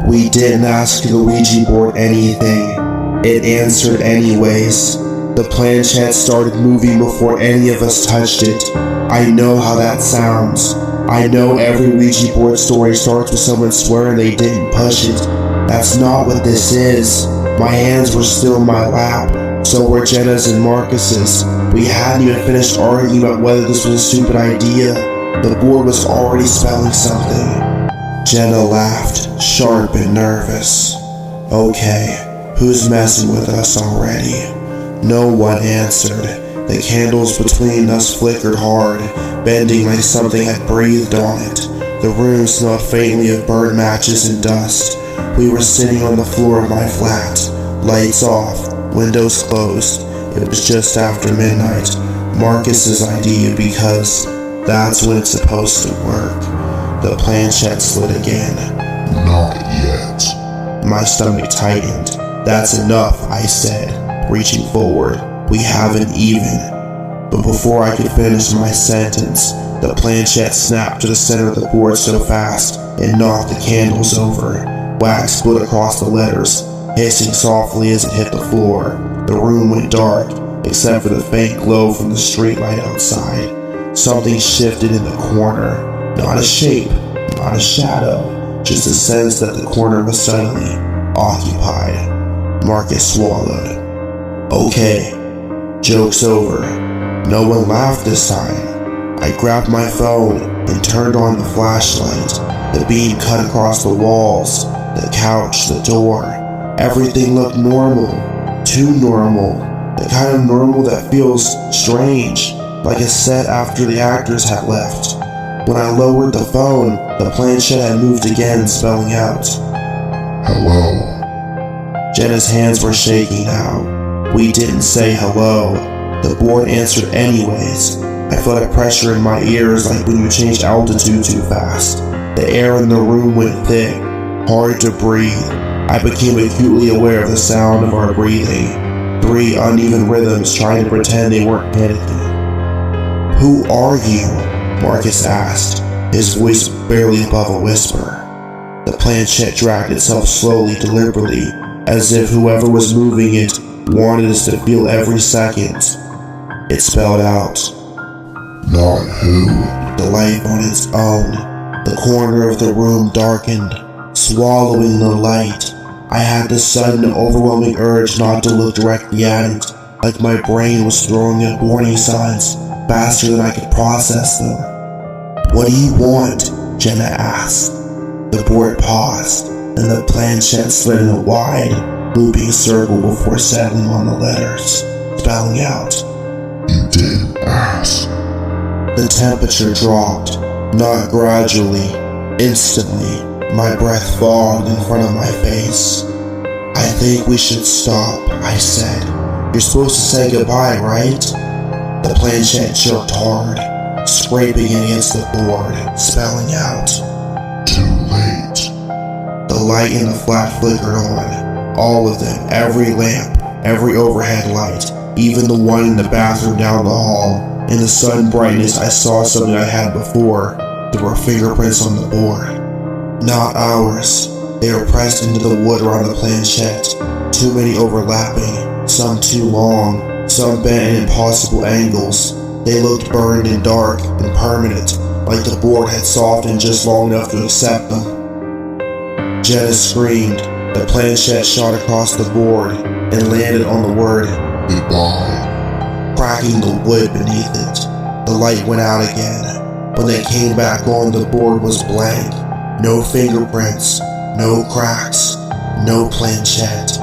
We didn't ask the Ouija board anything. It answered anyways. The planchette started moving before any of us touched it. I know how that sounds. I know every Ouija board story starts with someone swearing they didn't push it. That's not what this is. My hands were still in my lap. So were Jenna's and Marcus's. We hadn't even finished arguing about whether this was a stupid idea. The board was already spelling something. Jenna laughed, sharp and nervous. Okay, who's messing with us already? No one answered. The candles between us flickered hard, bending like something had breathed on it. The room smelled faintly of burnt matches and dust. We were sitting on the floor of my flat, lights off, windows closed. It was just after midnight. Marcus's idea, because that's when it's supposed to work. The planchette slid again. Not yet. My stomach tightened. That's enough, I said, reaching forward. We haven't even. But before I could finish my sentence, the planchette snapped to the center of the board so fast it knocked the candles over. Wax split across the letters, hissing softly as it hit the floor. The room went dark, except for the faint glow from the streetlight outside. Something shifted in the corner. Not a shape, not a shadow, just a sense that the corner was suddenly occupied. Marcus swallowed. Okay, joke's over. No one laughed this time. I grabbed my phone and turned on the flashlight. The beam cut across the walls, the couch, the door. Everything looked normal, too normal. The kind of normal that feels strange, like a set after the actors had left. When I lowered the phone, the planchette had moved again, spelling out, Hello. Jenna's hands were shaking now. We didn't say hello. The board answered anyways. I felt a pressure in my ears like when you change altitude too fast. The air in the room went thick, hard to breathe. I became acutely aware of the sound of our breathing. 3 uneven rhythms trying to pretend they weren't panicking. Who are you? Marcus asked, his voice barely above a whisper. The planchette dragged itself slowly, deliberately, as if whoever was moving it wanted us to feel every second. It spelled out, Not who. the light on its own. The corner of the room darkened, swallowing the light. I had the sudden, overwhelming urge not to look directly at it, like my brain was throwing up warning signs faster than I could process them. What do you want? Jenna asked. The board paused, and the planchette slid in a wide, looping circle before settling on the letters, spelling out, You didn't ask. The temperature dropped, not gradually, instantly. My breath fogged in front of my face. I think we should stop, I said. You're supposed to say goodbye, right? The planchette jerked hard, scraping against the board, spelling out, Too late. The light in the flat flickered on. All of them, every lamp, every overhead light, even the one in the bathroom down the hall. In the sudden brightness, I saw something I had before. There were fingerprints on the board. Not ours. They were pressed into the wood around the planchette. Too many overlapping, some too long, some bent at impossible angles. They looked burned and dark and permanent, like the board had softened just long enough to accept them. Jenna screamed. The planchette shot across the board and landed on the word Goodbye. cracking the wood beneath it. The light went out again. When they came back on, the board was blank. No fingerprints, no cracks, no planchette.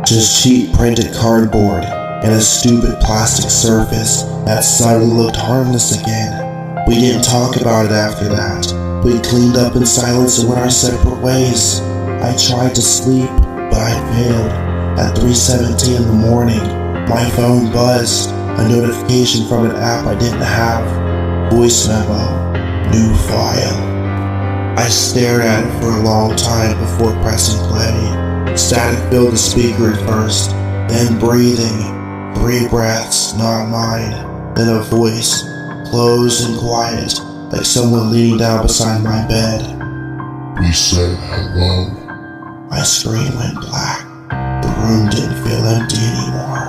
Just cheap printed cardboard and a stupid plastic surface that suddenly looked harmless again. We didn't talk about it after that. We cleaned up in silence and went our separate ways. I tried to sleep, but I failed. At 3:17 in the morning, my phone buzzed. A notification from an app I didn't have. Voice memo. New file. I stared at it for a long time before pressing play. Static filled the speaker at first, then breathing. 3 breaths, not mine. Then a voice, close and quiet, like someone leaning down beside my bed. We said hello. My screen went black. The room didn't feel empty anymore.